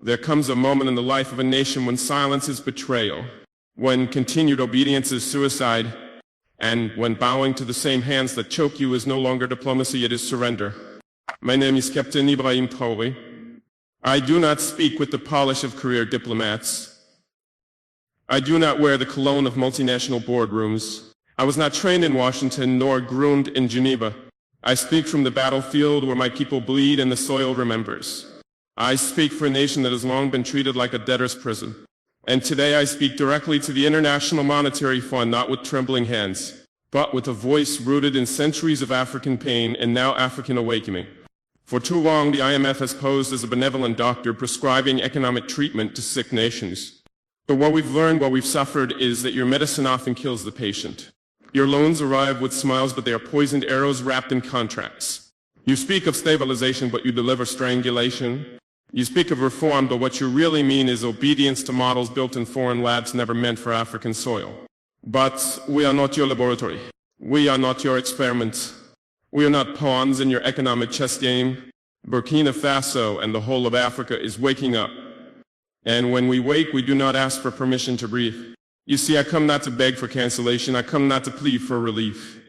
There comes a moment in the life of a nation when silence is betrayal, when continued obedience is suicide, and when bowing to the same hands that choke you is no longer diplomacy, it is surrender. My name is Captain Ibrahim Traoré. I do not speak with the polish of career diplomats. I do not wear the cologne of multinational boardrooms. I was not trained in Washington nor groomed in Geneva. I speak from the battlefield where my people bleed and the soil remembers. I speak for a nation that has long been treated like a debtor's prison. And today I speak directly to the International Monetary Fund, not with trembling hands, but with a voice rooted in centuries of African pain and now African awakening. For too long, the IMF has posed as a benevolent doctor prescribing economic treatment to sick nations. But what we've learned, what we've suffered, is that your medicine often kills the patient. Your loans arrive with smiles, but they are poisoned arrows wrapped in contracts. You speak of stabilization, but you deliver strangulation. You speak of reform, but what you really mean is obedience to models built in foreign labs never meant for African soil. But we are not your laboratory. We are not your experiment. We are not pawns in your economic chess game. Burkina Faso and the whole of Africa is waking up. And when we wake, we do not ask for permission to breathe. You see, I come not to beg for cancellation. I come not to plead for relief.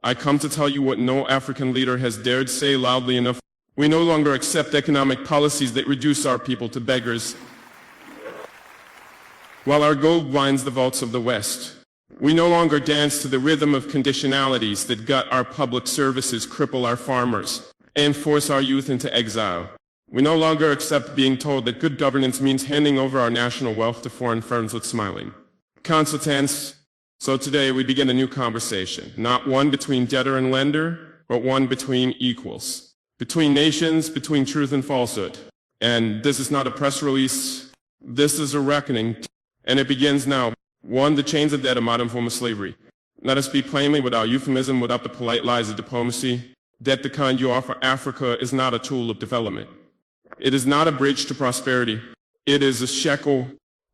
I come to tell you what no African leader has dared say loudly enough. We no longer accept economic policies that reduce our people to beggars, while our gold lines the vaults of the West. We no longer dance to the rhythm of conditionalities that gut our public services, cripple our farmers, and force our youth into exile. We no longer accept being told that good governance means handing over our national wealth to foreign firms with smiling consultants. So today we begin a new conversation, not one between debtor and lender, but one between equals. Between nations, between truth and falsehood. And this is not a press release. This is a reckoning. And it begins now. One, the chains of debt, a modern form of slavery. Let us speak plainly, without euphemism, without the polite lies of diplomacy. Debt, the kind you offer Africa, is not a tool of development. It is not a bridge to prosperity. It is a shekel.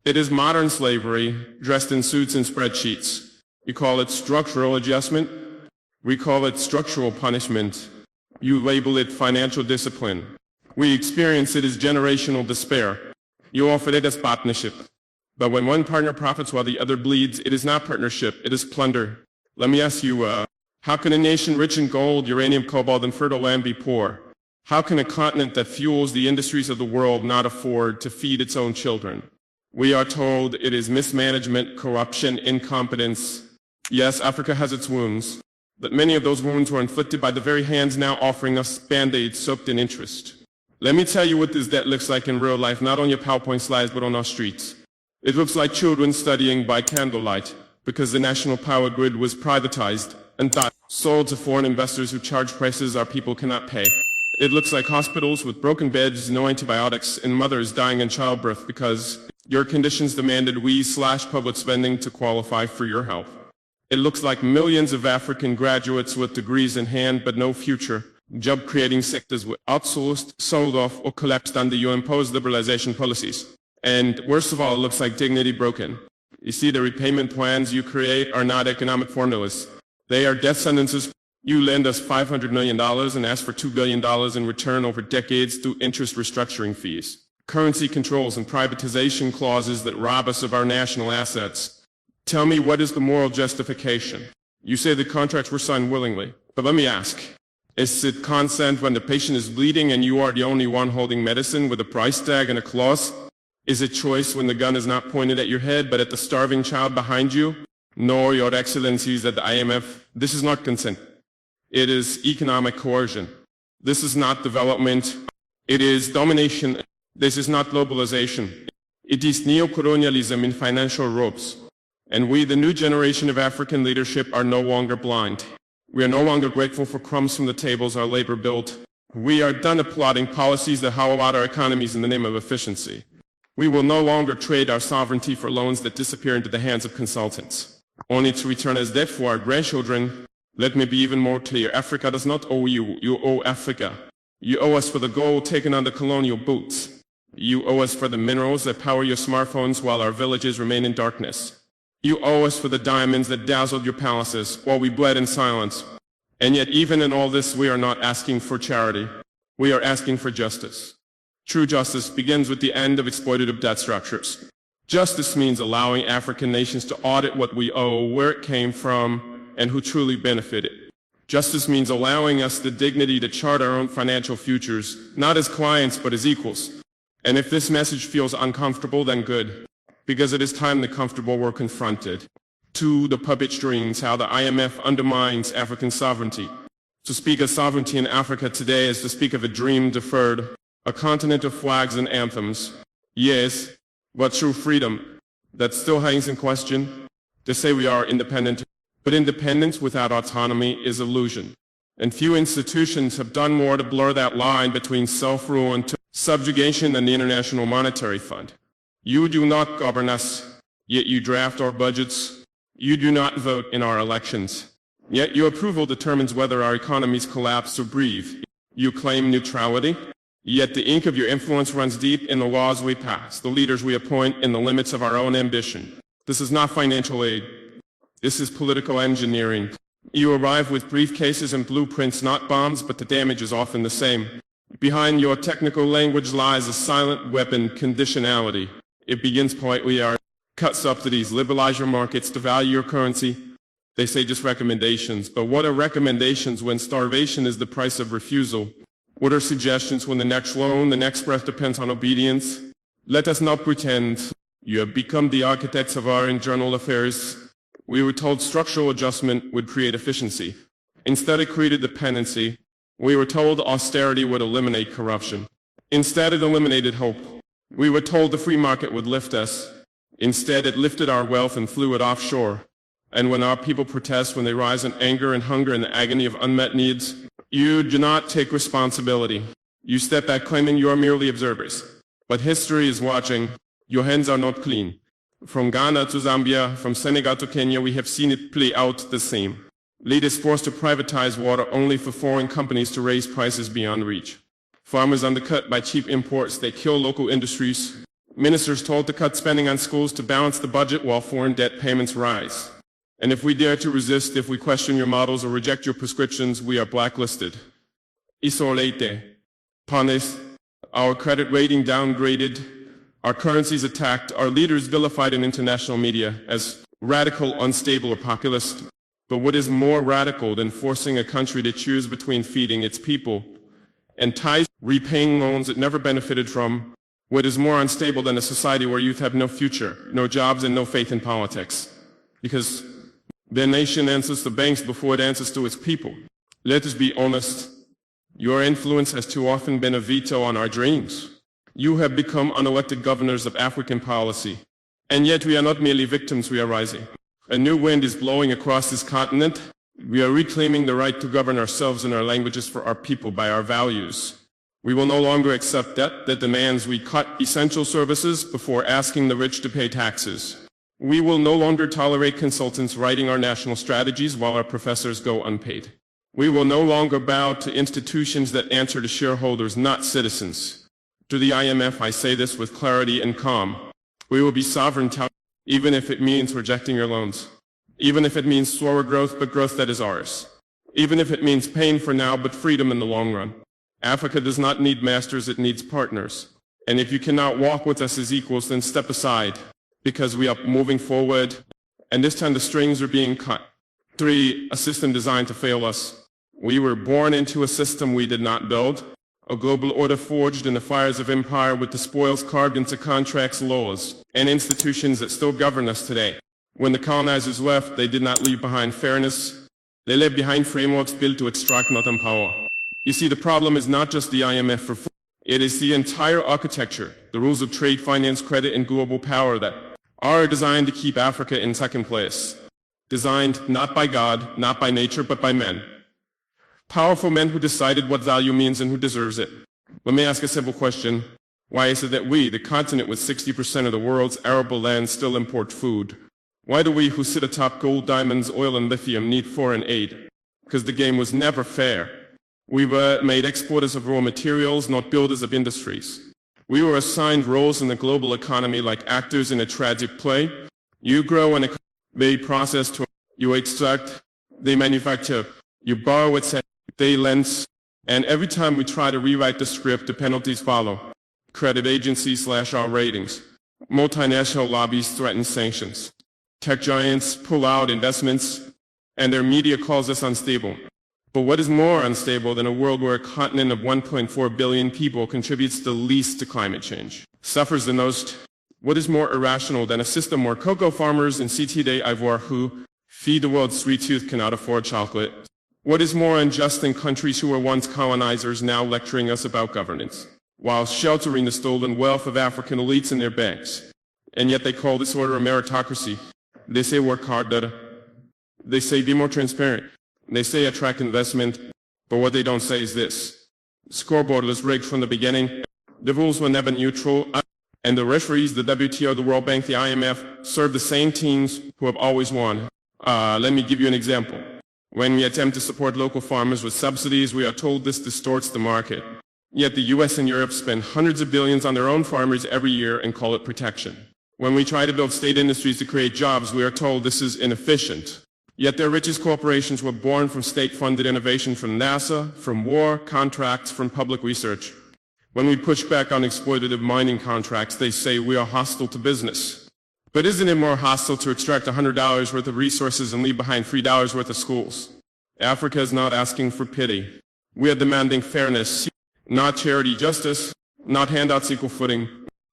It is modern slavery, dressed in suits and spreadsheets. You call it structural adjustment. We call it structural punishment. You label it financial discipline. We experience it as generational despair. You offer it as partnership. But when one partner profits while the other bleeds, it is not partnership, it is plunder. Let me ask you, how can a nation rich in gold, uranium, cobalt, and fertile land be poor? How can a continent that fuels the industries of the world not afford to feed its own children? We are told it is mismanagement, corruption, incompetence. Yes, Africa has its wounds. But many of those wounds were inflicted by the very hands now offering us Band-Aids soaked in interest. Let me tell you what this debt looks like in real life, not on your PowerPoint slides, but on our streets. It looks like children studying by candlelight, because the national power grid was privatized and sold to foreign investors who charge prices our people cannot pay. It looks like hospitals with broken beds, no antibiotics, and mothers dying in childbirth because your conditions demanded we slash public spending to qualify for your help. It looks like millions of African graduates with degrees in hand but no future, job-creating sectors were outsourced, sold off, or collapsed under your imposed liberalization policies. And worst of all, it looks like dignity broken. You see, the repayment plans you create are not economic formulas. They are death sentences. You lend us $500 million and ask for $2 billion in return over decades through interest restructuring fees, currency controls, and privatization clauses that rob us of our national assets. Tell me, what is the moral justification? You say the contracts were signed willingly, but let me ask, is it consent when the patient is bleeding and you are the only one holding medicine with a price tag and a clause? Is it choice when the gun is not pointed at your head but at the starving child behind you? No, Your Excellencies at the IMF, this is not consent. It is economic coercion. This is not development. It is domination. This is not globalization. It is neo-colonialism in financial ropes. And we, the new generation of African leadership, are no longer blind. We are no longer grateful for crumbs from the tables our labor built. We are done applauding policies that hollow out our economies in the name of efficiency. We will no longer trade our sovereignty for loans that disappear into the hands of consultants, only to return as debt for our grandchildren. Let me be even more clear. Africa does not owe you. You owe Africa. You owe us for the gold taken on the colonial boots. You owe us for the minerals that power your smartphones while our villages remain in darkness. You owe us for the diamonds that dazzled your palaces while we bled in silence. And yet even in all this, we are not asking for charity. We are asking for justice. True justice begins with the end of exploitative debt structures. Justice means allowing African nations to audit what we owe, where it came from, and who truly benefited. Justice means allowing us the dignity to chart our own financial futures, not as clients but as equals. And if this message feels uncomfortable, then good, because it is time the comfortable were confronted. To the puppet strings, how the IMF undermines African sovereignty. To speak of sovereignty in Africa today is to speak of a dream deferred, a continent of flags and anthems. Yes, but true freedom, that still hangs in question. They say we are independent, but independence without autonomy is illusion. And few institutions have done more to blur that line between self-rule and subjugation than the International Monetary Fund. You do not govern us, yet you draft our budgets. You do not vote in our elections, yet your approval determines whether our economies collapse or breathe. You claim neutrality, yet the ink of your influence runs deep in the laws we pass, the leaders we appoint, in the limits of our own ambition. This is not financial aid. This is political engineering. You arrive with briefcases and blueprints, not bombs, but the damage is often the same. Behind your technical language lies a silent weapon, conditionality. It begins politely: cut subsidies, liberalize your markets, devalue your currency. They say just recommendations, but what are recommendations when starvation is the price of refusal? What are suggestions when the next loan, the next breath depends on obedience? Let us not pretend. You have become the architects of our internal affairs. We were told structural adjustment would create efficiency. Instead, it created dependency. We were told austerity would eliminate corruption. Instead, it eliminated hope. We were told the free market would lift us. Instead, it lifted our wealth and flew it offshore. And when our people protest, when they rise in anger and hunger and the agony of unmet needs, you do not take responsibility. You step back claiming you are merely observers. But history is watching. Your hands are not clean. From Ghana to Zambia, from Senegal to Kenya, we have seen it play out the same. Leaders forced to privatize water only for foreign companies to raise prices beyond reach. Farmers undercut by cheap imports that kill local industries. Ministers told to cut spending on schools to balance the budget while foreign debt payments rise. And if we dare to resist, if we question your models or reject your prescriptions, we are blacklisted. Isolate, punished, our credit rating downgraded, our currencies attacked, our leaders vilified in international media as radical, unstable, or populist. But what is more radical than forcing a country to choose between feeding its people and ties, repaying loans it never benefited from? What is more unstable than a society where youth have no future, no jobs, and no faith in politics? Because their nation answers to banks before it answers to its people. Let us be honest. Your influence has too often been a veto on our dreams. You have become unelected governors of African policy. And yet we are not merely victims, we are rising. A new wind is blowing across this continent. We are reclaiming the right to govern ourselves and our languages for our people by our values. We will no longer accept debt that demands we cut essential services before asking the rich to pay taxes. We will no longer tolerate consultants writing our national strategies while our professors go unpaid. We will no longer bow to institutions that answer to shareholders, not citizens. To the IMF, I say this with clarity and calm. We will be sovereign, even if it means rejecting your loans. Even if it means slower growth, but growth that is ours. Even if it means pain for now, but freedom in the long run. Africa does not need masters, it needs partners. And if you cannot walk with us as equals, then step aside, because we are moving forward, and this time the strings are being cut. 3, a system designed to fail us. We were born into a system we did not build, a global order forged in the fires of empire with the spoils carved into contracts, laws, and institutions that still govern us today. When the colonizers left, they did not leave behind fairness. They left behind frameworks built to extract, not empower. You see, the problem is not just the IMF reform. It is the entire architecture, the rules of trade, finance, credit, and global power that are designed to keep Africa in second place. Designed not by God, not by nature, but by men. Powerful men who decided what value means and who deserves it. Let me ask a simple question. Why is it that we, the continent with 60% of the world's arable land, still import food? Why do we who sit atop gold, diamonds, oil, and lithium need foreign aid? Because the game was never fair. We were made exporters of raw materials, not builders of industries. We were assigned roles in the global economy like actors in a tragic play. You grow and they process, you extract, they manufacture, you borrow, etc. They lend, and every time we try to rewrite the script, the penalties follow. Credit agencies slash our ratings. Multinational lobbies threaten sanctions. Tech giants pull out investments, and their media calls us unstable. But what is more unstable than a world where a continent of 1.4 billion people contributes the least to climate change, suffers the most? What is more irrational than a system where cocoa farmers in Cité d'Ivoire who feed the world's sweet tooth cannot afford chocolate? What is more unjust than countries who were once colonizers now lecturing us about governance, while sheltering the stolen wealth of African elites in their banks? And yet they call this order a meritocracy. They say work harder. They say be more transparent. They say attract investment, but what they don't say is this. The scoreboard was rigged from the beginning. The rules were never neutral, and the referees, the WTO, the World Bank, the IMF, serve the same teams who have always won. Let me give you an example. When we attempt to support local farmers with subsidies, we are told this distorts the market. Yet the US and Europe spend hundreds of billions on their own farmers every year and call it protection. When we try to build state industries to create jobs, we are told this is inefficient. Yet their richest corporations were born from state-funded innovation from NASA, from war, contracts, from public research. When we push back on exploitative mining contracts, they say we are hostile to business. But isn't it more hostile to extract $100 worth of resources and leave behind $3 worth of schools? Africa is not asking for pity. We are demanding fairness, not charity justice, not handouts equal footing.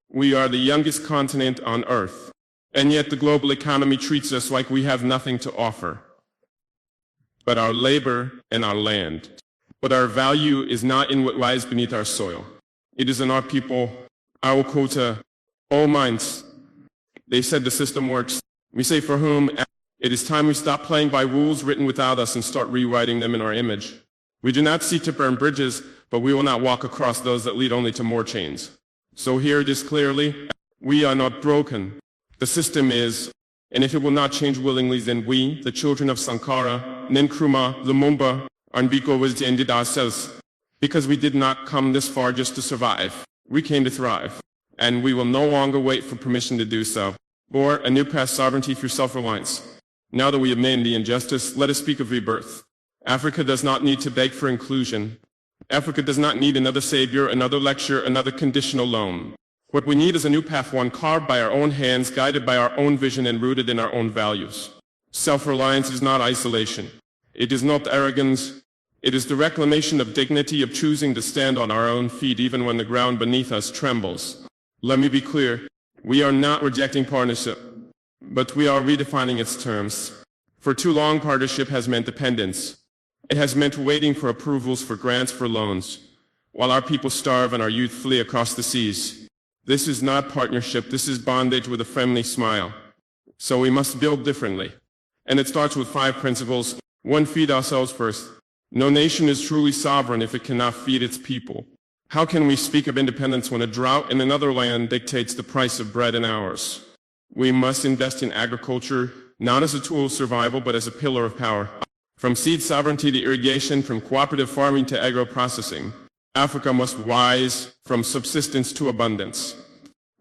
We are the youngest continent on Earth. And yet the global economy treats us like we have nothing to offer but our labor and our land. But our value is not in what lies beneath our soil. It is in our people, our quota, all minds. They said the system works. We say for whom? It is time we stop playing by rules written without us and start rewriting them in our image. We do not seek to burn bridges, but we will not walk across those that lead only to more chains. So hear this clearly. We are not broken. The system is, and if it will not change willingly, then we, the children of Sankara, Nkrumah, Lumumba, Mbiko was ended ourselves. Because we did not come this far just to survive. We came to thrive. And we will no longer wait for permission to do so. Or a new path sovereignty through self-reliance. Now that we have named the injustice, let us speak of rebirth. Africa does not need to beg for inclusion. Africa does not need another savior, another lecture, another conditional loan. What we need is a new path, one carved by our own hands, guided by our own vision and rooted in our own values. Self-reliance is not isolation. It is not arrogance. It is the reclamation of dignity, of choosing to stand on our own feet even when the ground beneath us trembles. Let me be clear. We are not rejecting partnership, but we are redefining its terms. For too long, partnership has meant dependence. It has meant waiting for approvals, for grants, for loans, while our people starve and our youth flee across the seas. This is not partnership, this is bondage with a friendly smile. So we must build differently. And it starts with 5 principles. 1, feed ourselves first. No nation is truly sovereign if it cannot feed its people. How can we speak of independence when a drought in another land dictates the price of bread in ours? We must invest in agriculture, not as a tool of survival, but as a pillar of power. From seed sovereignty to irrigation, from cooperative farming to agro-processing, Africa must rise from subsistence to abundance.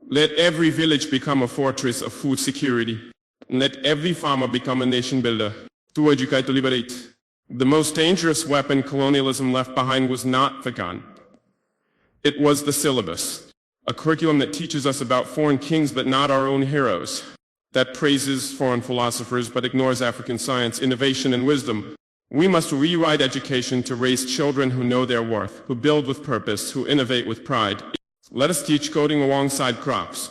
Let every village become a fortress of food security. Let every farmer become a nation builder. To educate, to liberate. The most dangerous weapon colonialism left behind was not the gun. It was the syllabus, a curriculum that teaches us about foreign kings but not our own heroes, that praises foreign philosophers but ignores African science, innovation, and wisdom. We must rewrite education to raise children who know their worth, who build with purpose, who innovate with pride. Let us teach coding alongside crops.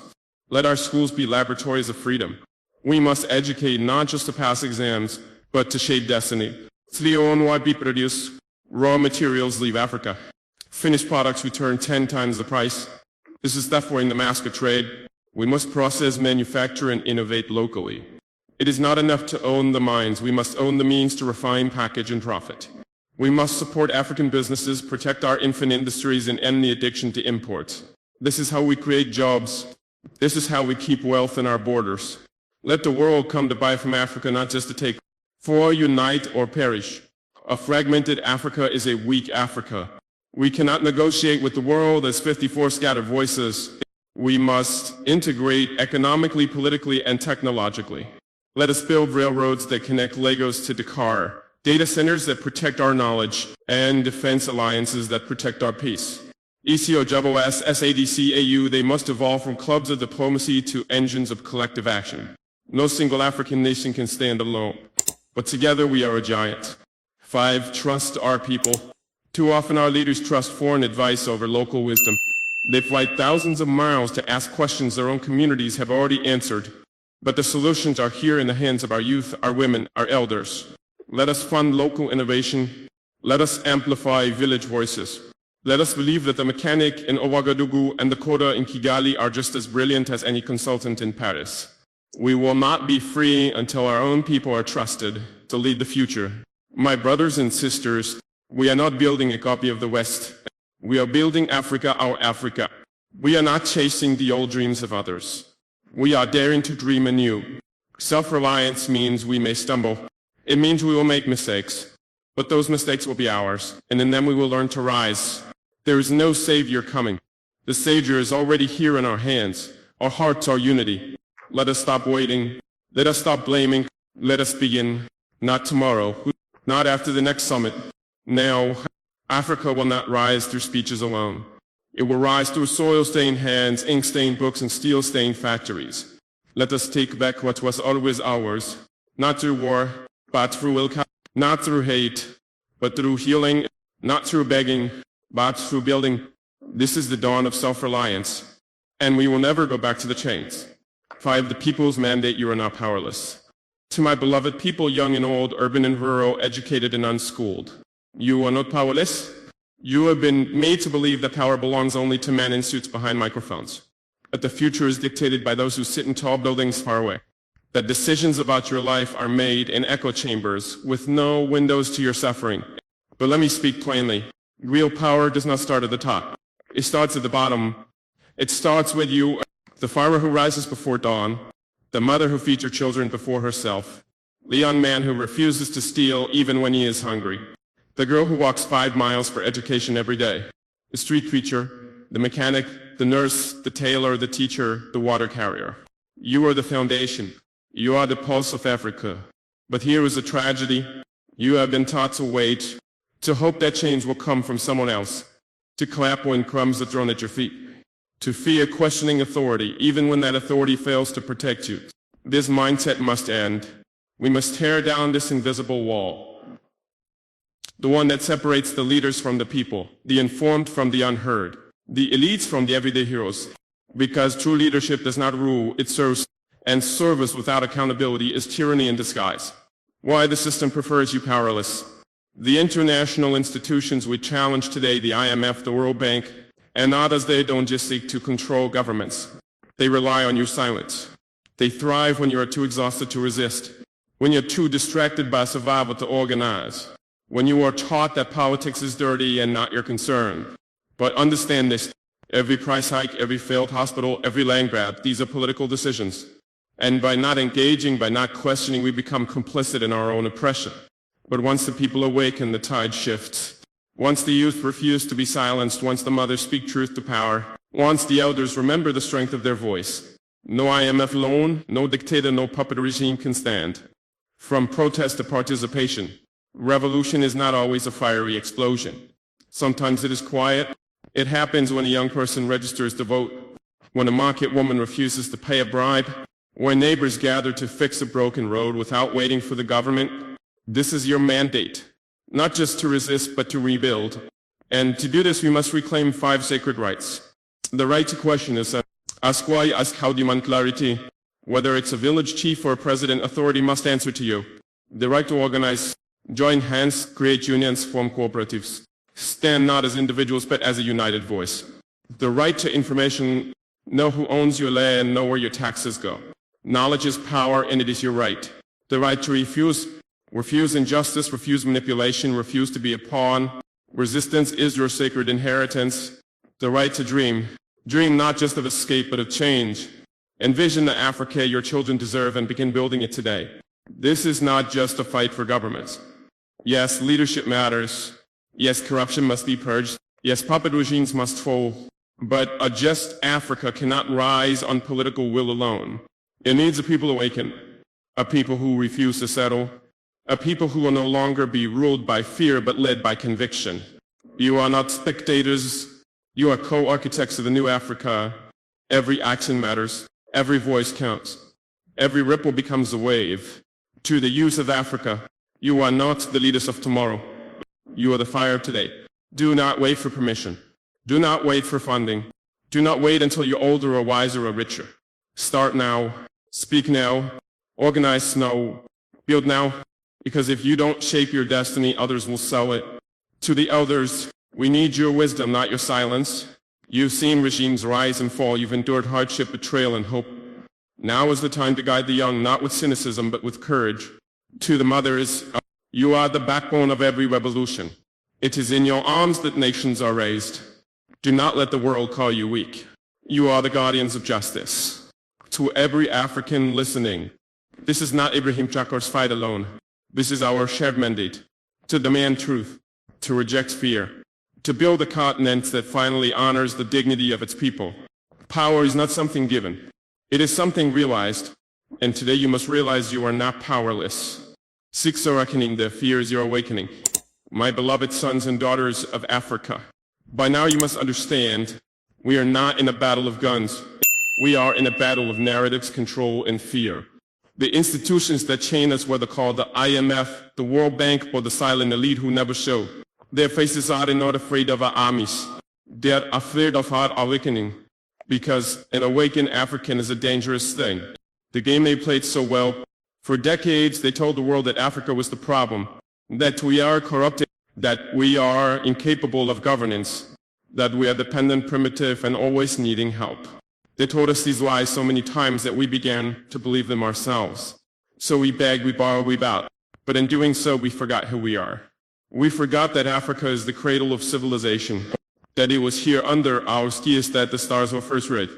Let our schools be laboratories of freedom. We must educate not just to pass exams, but to shape destiny. Produce raw materials leave Africa. Finished products return 10 times the price. This is therefore in the mask of trade. We must process, manufacture, and innovate locally. It is not enough to own the mines. We must own the means to refine, package, and profit. We must support African businesses, protect our infant industries, and end the addiction to imports. This is how we create jobs. This is how we keep wealth in our borders. Let the world come to buy from Africa, not just to take. For unite or perish. A fragmented Africa is a weak Africa. We cannot negotiate with the world as 54 scattered voices. We must integrate economically, politically, and technologically. Let us build railroads that connect Lagos to Dakar, data centers that protect our knowledge, and defense alliances that protect our peace. ECOWS, SADC, AU, they must evolve from clubs of diplomacy to engines of collective action. No single African nation can stand alone, but together we are a giant. 5. Trust our people. Too often our leaders trust foreign advice over local wisdom. They fly thousands of miles to ask questions their own communities have already answered. But the solutions are here in the hands of our youth, our women, our elders. Let us fund local innovation. Let us amplify village voices. Let us believe that the mechanic in Ouagadougou and the coder in Kigali are just as brilliant as any consultant in Paris. We will not be free until our own people are trusted to lead the future. My brothers and sisters, we are not building a copy of the West. We are building Africa, our Africa. We are not chasing the old dreams of others. We are daring to dream anew. Self-reliance means we may stumble. It means we will make mistakes. But those mistakes will be ours, and in them we will learn to rise. There is no savior coming. The savior is already here in our hands. Our hearts are unity. Let us stop waiting. Let us stop blaming. Let us begin. Not tomorrow. Not after the next summit. Now, Africa will not rise through speeches alone. It will rise through soil-stained hands, ink-stained books, and steel-stained factories. Let us take back what was always ours. Not through war, but through will. Not through hate, but through healing. Not through begging, but through building. This is the dawn of self-reliance, and we will never go back to the chains. 5. The people's mandate. You are not powerless. To my beloved people, young and old, urban and rural, educated and unschooled, you are not powerless. You have been made to believe that power belongs only to men in suits behind microphones. But the future is dictated by those who sit in tall buildings far away. That decisions about your life are made in echo chambers with no windows to your suffering. But let me speak plainly. Real power does not start at the top. It starts at the bottom. It starts with you, the farmer who rises before dawn, the mother who feeds her children before herself, the young man who refuses to steal even when he is hungry, the girl who walks 5 miles for education every day, the street preacher, the mechanic, the nurse, the tailor, the teacher, the water carrier. You are the foundation. You are the pulse of Africa. But here is a tragedy. You have been taught to wait, to hope that change will come from someone else, to clap when crumbs are thrown at your feet, to fear questioning authority, even when that authority fails to protect you. This mindset must end. We must tear down this invisible wall, the one that separates the leaders from the people, the informed from the unheard, the elites from the everyday heroes. Because true leadership does not rule, it serves, and service without accountability is tyranny in disguise. Why the system prefers you powerless. The international institutions we challenge today, the IMF, the World Bank, and others, they don't just seek to control governments. They rely on your silence. They thrive when you are too exhausted to resist, when you're too distracted by survival to organize, when you are taught that politics is dirty and not your concern. But understand this, every price hike, every failed hospital, every land grab, these are political decisions. And by not engaging, by not questioning, we become complicit in our own oppression. But once the people awaken, the tide shifts. Once the youth refuse to be silenced, once the mothers speak truth to power, once the elders remember the strength of their voice, no IMF loan, no dictator, no puppet regime can stand. From protest to participation, revolution is not always a fiery explosion. Sometimes it is quiet. It happens when a young person registers to vote, when a market woman refuses to pay a bribe, when neighbors gather to fix a broken road without waiting for the government. This is your mandate, not just to resist, but to rebuild. And to do this, we must reclaim 5 sacred rights. The right to question is ask why, ask how, demand clarity. Whether it's a village chief or a president, authority must answer to you. The right to organize, join hands, create unions, form cooperatives. Stand not as individuals, but as a united voice. The right to information, know who owns your land, know where your taxes go. Knowledge is power, and it is your right. The right to refuse injustice, refuse manipulation, refuse to be a pawn. Resistance is your sacred inheritance. The right to dream. Dream not just of escape, but of change. Envision the Africa your children deserve and begin building it today. This is not just a fight for governments. Yes, leadership matters. Yes, corruption must be purged. Yes, puppet regimes must fall. But a just Africa cannot rise on political will alone. It needs a people awakened, a people who refuse to settle, a people who will no longer be ruled by fear but led by conviction. You are not spectators, You are co-architects of the new Africa. Every action matters. Every voice counts. Every ripple becomes a wave. To the youth of Africa, you are not the leaders of tomorrow. You are the fire of today. Do not wait for permission. Do not wait for funding. Do not wait until you're older or wiser or richer. Start now. Speak now. Organize now. Build now. Because if you don't shape your destiny, others will sell it. To the elders, we need your wisdom, not your silence. You've seen regimes rise and fall. You've endured hardship, betrayal, and hope. Now is the time to guide the young, not with cynicism, but with courage. To the mothers, you are the backbone of every revolution. It is in your arms that nations are raised. Do not let the world call you weak. You are the guardians of justice. To every African listening, this is not Ibrahim Traoré's fight alone. This is our shared mandate. To demand truth, to reject fear, to build a continent that finally honors the dignity of its people. Power is not something given. It is something realized, and today you must realize you are not powerless. Seek a reckoning, the fear is your awakening. My beloved sons and daughters of Africa, by now you must understand, we are not in a battle of guns. We are in a battle of narratives, control, and fear. The institutions that chain us, whether called the IMF, the World Bank, or the silent elite who never show, their faces are not afraid of our armies. They are afraid of our awakening. Because an awakened African is a dangerous thing. The game they played so well. For decades, they told the world that Africa was the problem, that we are corrupted, that we are incapable of governance, that we are dependent, primitive, and always needing help. They told us these lies so many times that we began to believe them ourselves. So we begged, we borrowed, we bowed. But in doing so, we forgot who we are. We forgot that Africa is the cradle of civilization. That it was here under our skis that the stars were first read,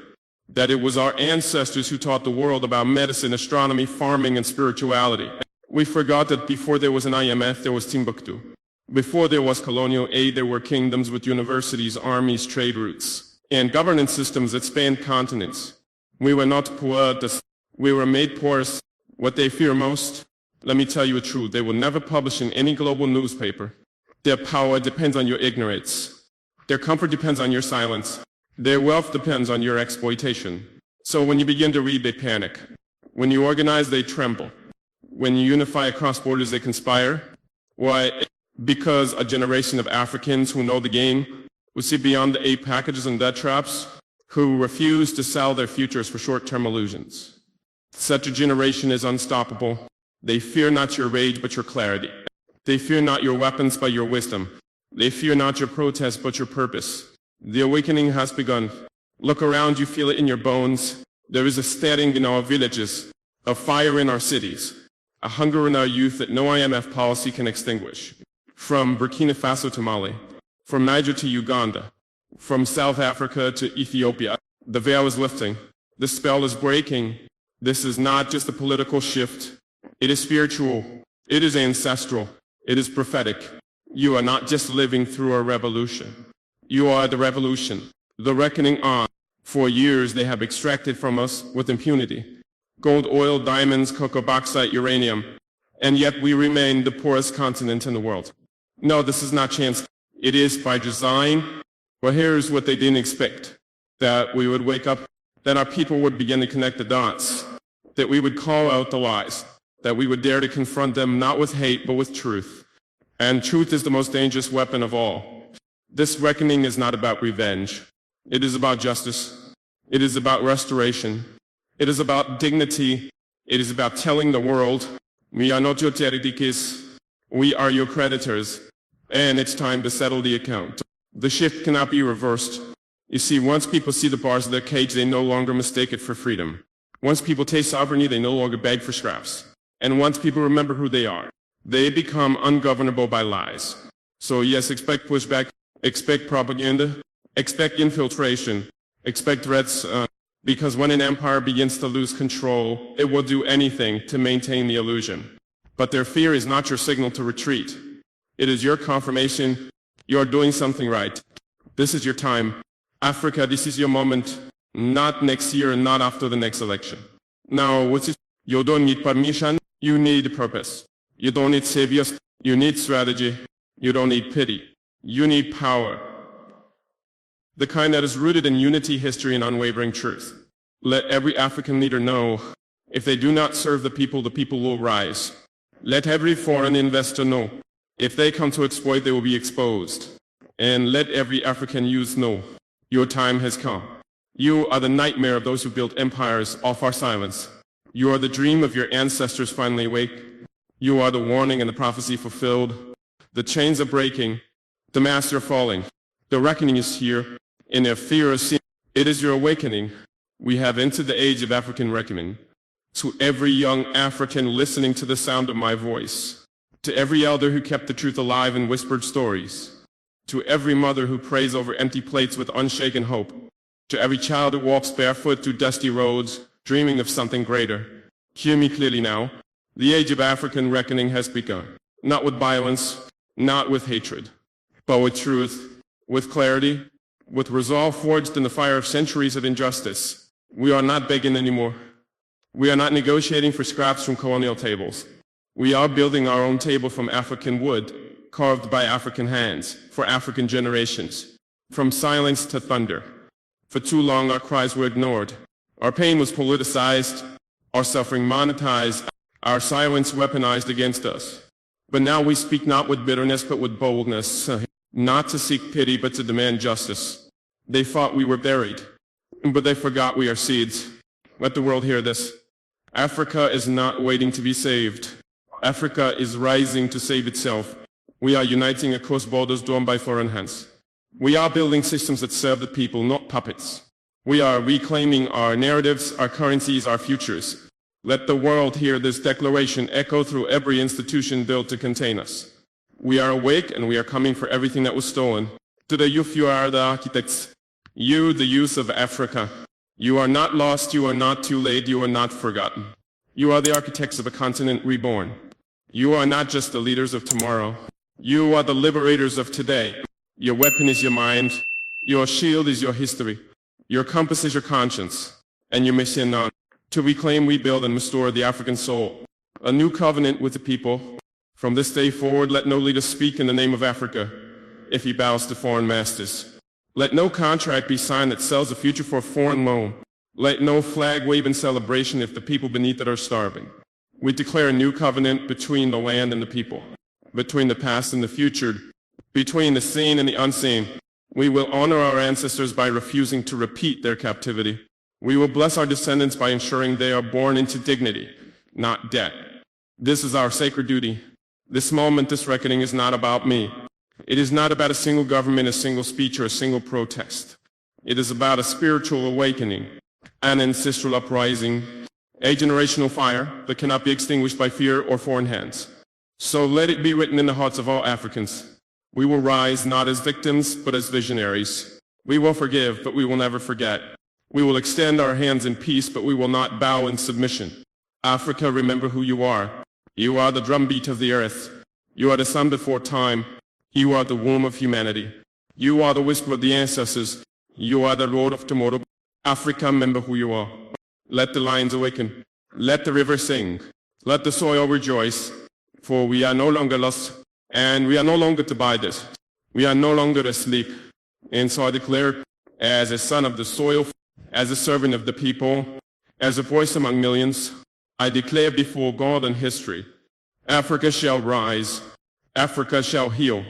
that it was our ancestors who taught the world about medicine, astronomy, farming, and spirituality. We forgot that before there was an IMF, there was Timbuktu. Before there was colonial aid, there were kingdoms with universities, armies, trade routes, and governance systems that spanned continents. We were not poor, we were made porous. What they fear most, let me tell you the truth, they will never publish in any global newspaper. Their power depends on your ignorance. Their comfort depends on your silence. Their wealth depends on your exploitation. So when you begin to read, they panic. When you organize, they tremble. When you unify across borders, they conspire. Why? Because a generation of Africans who know the game, who see beyond the aid packages and debt traps, who refuse to sell their futures for short-term illusions. Such a generation is unstoppable. They fear not your rage, but your clarity. They fear not your weapons, but your wisdom. They fear not your protest, but your purpose. The awakening has begun. Look around, you feel it in your bones. There is a stirring in our villages, a fire in our cities, a hunger in our youth that no IMF policy can extinguish. From Burkina Faso to Mali, from Niger to Uganda, from South Africa to Ethiopia, the veil is lifting. The spell is breaking. This is not just a political shift. It is spiritual. It is ancestral. It is prophetic. You are not just living through a revolution. You are the revolution, the reckoning on. For years they have extracted from us with impunity gold, oil, diamonds, cocoa, bauxite, uranium, and yet we remain the poorest continent in the world. No, this is not chance. It is by design. Well, here's what they didn't expect. That we would wake up, that our people would begin to connect the dots, that we would call out the lies, that we would dare to confront them not with hate but with truth. And truth is the most dangerous weapon of all. This reckoning is not about revenge. It is about justice. It is about restoration. It is about dignity. It is about telling the world, we are not your creditors, we are your creditors, and it's time to settle the account. The shift cannot be reversed. You see, once people see the bars of their cage, they no longer mistake it for freedom. Once people taste sovereignty, they no longer beg for scraps. And once people remember who they are, they become ungovernable by lies. So yes, expect pushback, expect propaganda, expect infiltration, expect threats, because when an empire begins to lose control, it will do anything to maintain the illusion. But their fear is not your signal to retreat. It is your confirmation you are doing something right. This is your time. Africa, this is your moment. Not next year, not after the next election. Now, what is, you don't need permission, you need purpose. You don't need saviors, you need strategy. You don't need pity. You need power. the kind that is rooted in unity, history, and unwavering truth. Let every African leader know, if they do not serve the people will rise. Let every foreign investor know, if they come to exploit, they will be exposed. And let every African youth know, your time has come. You are the nightmare of those who built empires off our silence. You are the dream of your ancestors finally awake. You are the warning and the prophecy fulfilled. The chains are breaking, the masks are falling. The reckoning is here, and their fear is seen. It is your awakening. We have entered the age of African reckoning. To every young African listening to the sound of my voice, to every elder who kept the truth alive in whispered stories, to every mother who prays over empty plates with unshaken hope, to every child who walks barefoot through dusty roads, dreaming of something greater. Hear me clearly now. The age of African reckoning has begun. Not with violence, not with hatred, but with truth, with clarity, with resolve forged in the fire of centuries of injustice. We are not begging anymore. We are not negotiating for scraps from colonial tables. We are building our own table from African wood, carved by African hands, for African generations. From silence to thunder. For too long our cries were ignored. Our pain was politicized, our suffering monetized, our silence weaponized against us. But now we speak not with bitterness but with boldness, not to seek pity but to demand justice. They thought we were buried, but they forgot we are seeds. Let the world hear this. Africa is not waiting to be saved. Africa is rising to save itself. We are uniting across borders drawn by foreign hands. We are building systems that serve the people, not puppets. We are reclaiming our narratives, our currencies, our futures. Let the world hear this declaration echo through every institution built to contain us. We are awake and we are coming for everything that was stolen. To the youth, you are the architects. You, the youth of Africa. You are not lost, you are not too late, you are not forgotten. You are the architects of a continent reborn. You are not just the leaders of tomorrow. You are the liberators of today. Your weapon is your mind. Your shield is your history. Your compass is your conscience. And your mission on to reclaim, rebuild, and restore the African soul. A new covenant with the people. From this day forward, let no leader speak in the name of Africa if he bows to foreign masters. Let no contract be signed that sells a future for a foreign loan. Let no flag wave in celebration if the people beneath it are starving. We declare a new covenant between the land and the people, between the past and the future, between the seen and the unseen. We will honor our ancestors by refusing to repeat their captivity. We will bless our descendants by ensuring they are born into dignity, not debt. This is our sacred duty. This moment, this reckoning is not about me. It is not about a single government, a single speech, or a single protest. It is about a spiritual awakening, an ancestral uprising, a generational fire that cannot be extinguished by fear or foreign hands. So let it be written in the hearts of all Africans. We will rise not as victims, but as visionaries. We will forgive, but we will never forget. We will extend our hands in peace, but we will not bow in submission. Africa, remember who you are. You are the drumbeat of the earth. You are the sun before time. You are the womb of humanity. You are the whisper of the ancestors. You are the road of tomorrow. Africa, remember who you are. Let the lions awaken. Let the river sing. Let the soil rejoice. For we are no longer lost, and we are no longer divided. We are no longer asleep. And so I declare, as a son of the soil, as a servant of the people, as a voice among millions, I declare before God and history, Africa shall rise. Africa shall heal.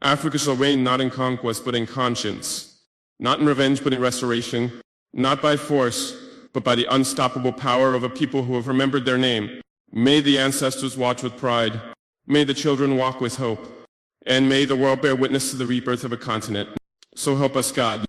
Africa shall reign not in conquest, but in conscience. Not in revenge, but in restoration. Not by force, but by the unstoppable power of a people who have remembered their name. May the ancestors watch with pride. May the children walk with hope. And may the world bear witness to the rebirth of a continent. So help us God.